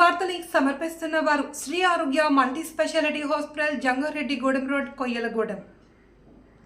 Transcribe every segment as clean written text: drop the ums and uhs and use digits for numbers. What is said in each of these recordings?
వార్తని సమర్పిస్తున్న వారు శ్రీ ఆరోగ్య multi speciality hospital, Jangareddygudem road, Koyyalagudem.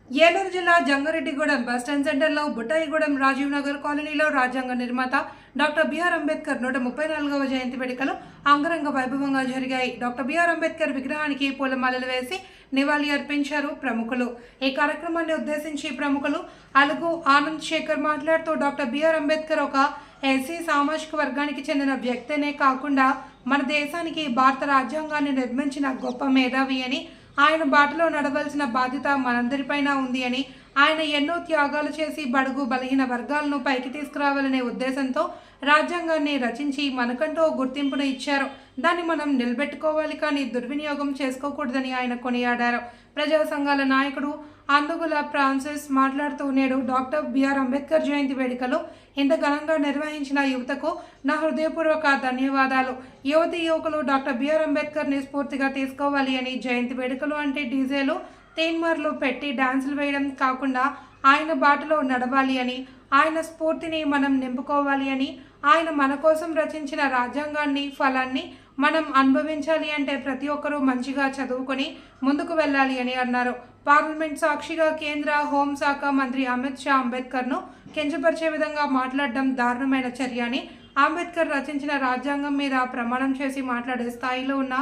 Eluru జిల్లా జంగారెడ్డిగూడెం బస్టాండ్ సెంటర్లో బుట్టాయిగూడెం రాజీవ్ నగర్ కాలనీలో రాజ్యాంగ నిర్మాత డాక్టర్ బిఆర్ అంబేద్కర్ 134వ జయంతి వేడుకలు అంగరంగ వైభవంగా జరిగాయి. డాక్టర్ బిఆర్ అంబేద్కర్ విగ్రహానికి పూలమాలలు వేసి నివాళి అర్పించారు ప్రముఖులు. ఈ కార్యక్రమాన్ని ఉద్దేశించి ప్రముఖులు అలుగు ఆనంద్ శేఖర్ మాట్లాడుతూ డాక్టర్ బిఆర్ అంబేద్కర్ ఒక ఎస్సీ సామాజిక వర్గానికి చెందిన వ్యక్తినే కాకుండా మన దేశానికి భారత రాజ్యాంగాన్ని నిర్మించిన గొప్ప మేధావి అని, ఆయన బాటలో నడవలసిన బాధ్యత మనందరిపైన ఉంది అని, ఆయన ఎన్నో త్యాగాలు చేసి బడుగు బలహీన వర్గాలను పైకి తీసుకురావాలనే ఉద్దేశంతో రాజ్యాంగాన్ని రచించి మనకంటూ గుర్తింపును ఇచ్చారు. దాన్ని మనం నిలబెట్టుకోవాలి, కానీ దుర్వినియోగం చేసుకోకూడదని ఆయన కొనియాడారు. ప్రజా సంఘాల నాయకుడు అందుగుల ఫ్రాన్సిస్ మాట్లాడుతూ, నేడు డాక్టర్ బిఆర్ అంబేద్కర్ జయంతి వేడుకలు ఇంత ఘనంగా నిర్వహించిన యువతకు నా హృదయపూర్వక ధన్యవాదాలు. యువతి యువకులు డాక్టర్ బిఆర్ అంబేద్కర్ని స్ఫూర్తిగా తీసుకోవాలి అని, జయంతి వేడుకలు అంటే డీజేలు తీన్మార్లు పెట్టి డాన్సులు వేయడం కాకుండా ఆయన బాటలో నడవాలి అని, ఆయన స్ఫూర్తిని మనం నింపుకోవాలి అని, ఆయన మన కోసం రచించిన రాజ్యాంగాన్ని ఫలాన్ని మనం అనుభవించాలి అంటే ప్రతి ఒక్కరూ మంచిగా చదువుకొని ముందుకు వెళ్ళాలి అని అన్నారు. పార్లమెంట్ సాక్షిగా కేంద్ర హోంశాఖ మంత్రి అమిత్ షా అంబేద్కర్ను కించపరిచే విధంగా మాట్లాడడం దారుణమైన చర్య అని, అంబేద్కర్ రచించిన రాజ్యాంగం మీద ప్రమాణం చేసి మాట్లాడే స్థాయిలో ఉన్న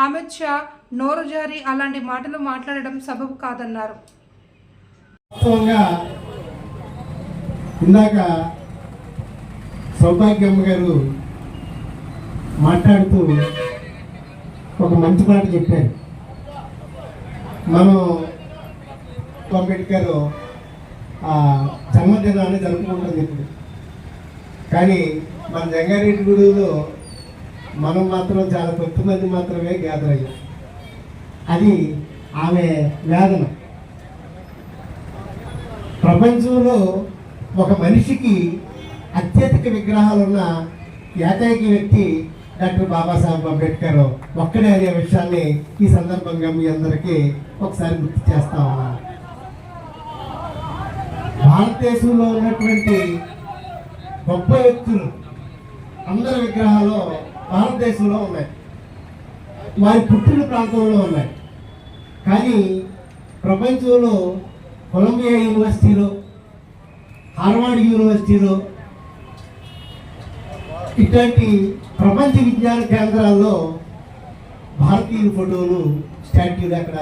అమిత్ షా నోరు జారి అలాంటి మాటలు మాట్లాడడం సబబు కాదన్నారు. ఇందాక సౌభాగ్యమ్మ గారు మాట్లాడుతూ ఒక మంచి మాట చెప్పారు. మనం అంబేద్కర్ జన్మదినాన్ని జరుపుకుంటుంది ఇప్పుడు, కానీ మన జంగారెడ్డిగూడెంలో మనం మాత్రం చాలా కొద్ది మంది మాత్రమే గ్యాదర్ అయ్యాం. అది ఆమె వేదన. ప్రపంచంలో ఒక మనిషికి అత్యధిక విగ్రహాలున్న ఏకైక వ్యక్తి డాక్టర్ బాబాసాహెబ్ అంబేద్కర్ ఒక్కడే అనే విషయాన్ని ఈ సందర్భంగా మీ అందరికీ ఒకసారి గుర్తు చేస్తా ఉన్నాను. భారతదేశంలో ఉన్నటువంటి గొప్ప వ్యక్తులు అందరి విగ్రహాలు భారతదేశంలో ఉన్నాయి, వారి పుట్టిన ప్రాంతంలో ఉన్నాయి. కానీ ప్రపంచంలో కొలంబియా యూనివర్సిటీలో, హార్వర్డ్ యూనివర్సిటీలో ఇట్లాంటి ప్రపంచ విజ్ఞాన కేంద్రాల్లో భారతీయుల ఫోటోలు, స్టాట్యూలు అక్కడ.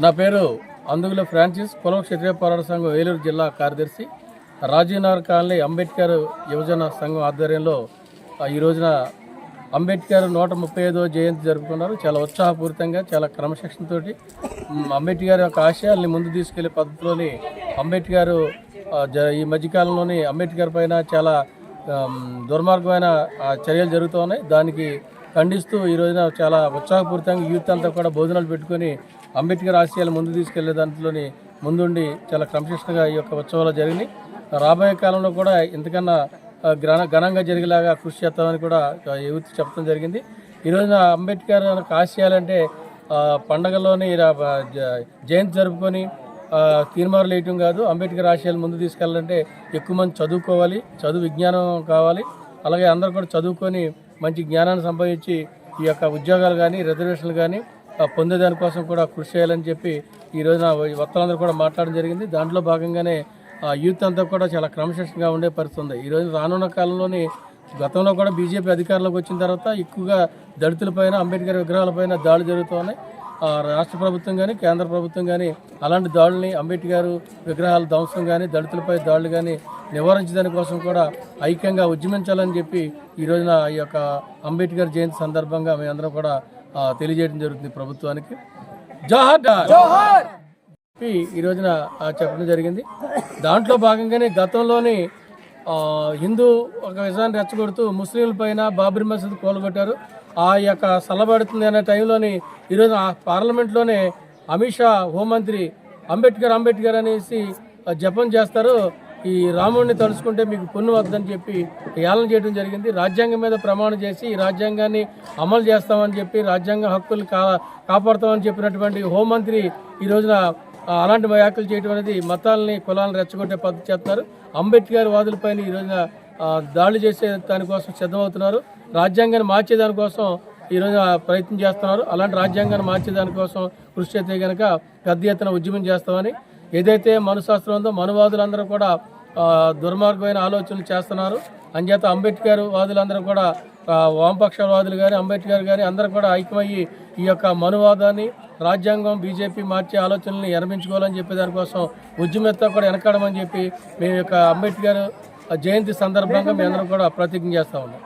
నా పేరు అందుగుల ఫ్రాన్సిస్, కులం క్షత్రియ పోరాట సంఘం ఏలూరు జిల్లా కార్యదర్శి. రాజీవ్ నగర్ కాలనీ అంబేద్కర్ యువజన సంఘం ఆధ్వర్యంలో ఈ రోజున అంబేద్కర్ 135వ జయంతి జరుపుకున్నారు. చాలా ఉత్సాహపూరితంగా, చాలా క్రమశిక్షణతో అంబేద్కర్ యొక్క ఆశయాల్ని ముందు తీసుకెళ్లే పద్ధతిలోని అంబేద్కర్ ఈ మధ్యకాలంలోని అంబేద్కర్ పైన చాలా దుర్మార్గమైన చర్యలు జరుగుతూ ఉన్నాయి. దానికి ఖండిస్తూ ఈ రోజున చాలా ఉత్సాహపూరితంగా యూత్ అంతా కూడా భోజనాలు పెట్టుకొని అంబేద్కర్ ఆశయాలు ముందు తీసుకెళ్లే దాంట్లోని ముందుండి చాలా క్రమశిక్షణగా ఈ యొక్క ఉత్సవాలు జరిగినాయి. రాబోయే కాలంలో కూడా ఇంతకన్నా ఘనంగా జరిగేలాగా కృషి చేస్తామని కూడా యూత్ చెప్పడం జరిగింది. ఈ రోజున అంబేద్కర్ ఆశయాలంటే పండగల్లోని జయంతి జరుపుకొని తీర్మానాలు వేయటం కాదు. అంబేద్కర్ ఆశయాలు ముందు తీసుకెళ్ళాలంటే ఎక్కువ మంది చదువుకోవాలి, చదువు విజ్ఞానం కావాలి. అలాగే అందరూ కూడా చదువుకొని మంచి జ్ఞానాన్ని సంపాదించి ఈ యొక్క ఉద్యోగాలు కానీ రిజర్వేషన్లు కానీ పొందేదానికోసం కూడా కృషి చేయాలని చెప్పి ఈ రోజున వక్తలందరూ కూడా మాట్లాడడం జరిగింది. దాంట్లో భాగంగానే యూత్ అంతా కూడా చాలా క్రమశిక్షణగా ఉండే పరిస్థితి ఉంది. ఈరోజు రానున్న కాలంలోని గతంలో కూడా బీజేపీ అధికారంలోకి వచ్చిన తర్వాత ఎక్కువగా దళితులపైన, అంబేద్కర్ విగ్రహాలపైన దాడులు జరుగుతూ ఉన్నాయి. రాష్ట్ర ప్రభుత్వం కానీ కేంద్ర ప్రభుత్వం కానీ అలాంటి దాడుల్ని, అంబేద్కర్ విగ్రహాల ధ్వంసం కానీ దళితులపై దాడులు కానీ నివారించడానికి కోసం కూడా ఐక్యంగా ఉద్యమించాలని చెప్పి ఈ రోజున ఈ యొక్క అంబేద్కర్ జయంతి సందర్భంగా మేమందరం కూడా తెలియజేయడం జరుగుతుంది ప్రభుత్వానికి. జోహార్ జోహార్ ఈ రోజున చెప్పడం జరిగింది. దాంట్లో భాగంగానే గతంలోని హిందూ ఒక విషయాన్ని రెచ్చగొడుతూ ముస్లింల పైన బాబ్రీ మసీద్ కూలగొట్టారు. ఆ యొక్క సల్లబడుతుంది అనే టైంలోని ఈరోజు పార్లమెంట్లోనే అమిత్ షా హోంమంత్రి అంబేద్కర్ అనేసి జపం చేస్తారు. ఈ రాముడిని తలుచుకుంటే మీకు పుణ్యం వద్దని చెప్పి ఏలన చేయడం జరిగింది. రాజ్యాంగం మీద ప్రమాణం చేసి ఈ రాజ్యాంగాన్ని అమలు చేస్తామని చెప్పి, రాజ్యాంగ హక్కులు కాపాడుతామని చెప్పినటువంటి హోంమంత్రి ఈ రోజున అలాంటి వ్యాఖ్యలు చేయడం అనేది మతాలని, కులాలను రెచ్చగొట్టే పద్ధతి చేస్తున్నారు. అంబేద్కర్ వాదులపైన ఈ రోజున దాడులు చేసే దానికోసం సిద్ధమవుతున్నారు. రాజ్యాంగాన్ని మార్చే దానికోసం ఈరోజు ప్రయత్నం చేస్తున్నారు. అలాంటి రాజ్యాంగాన్ని మార్చే దానికోసం కృషి చేస్తే కనుక పెద్ద ఎత్తున ఉద్యమం చేస్తామని, ఏదైతే మనుశాస్త్రం ఉందో మనువాదులందరూ కూడా దుర్మార్గమైన ఆలోచనలు చేస్తున్నారు. అంచేత అంబేద్కర్ వాదులందరూ కూడా వామపక్షవాదులు కానీ అంబేద్కర్ కానీ అందరూ కూడా ఐక్యమయ్యి ఈ యొక్క మనువాదాన్ని రాజ్యాంగం బీజేపీ మార్చే ఆలోచనల్ని విరమించుకోవాలని చెప్పే దానికోసం ఉద్యమంతో కూడా వెనకాడమని చెప్పి మేము యొక్క అంబేద్కర్ జయంతి సందర్భంగా మేము అందరం కూడా ప్రతిజ్ఞ చేస్తా ఉన్నాం.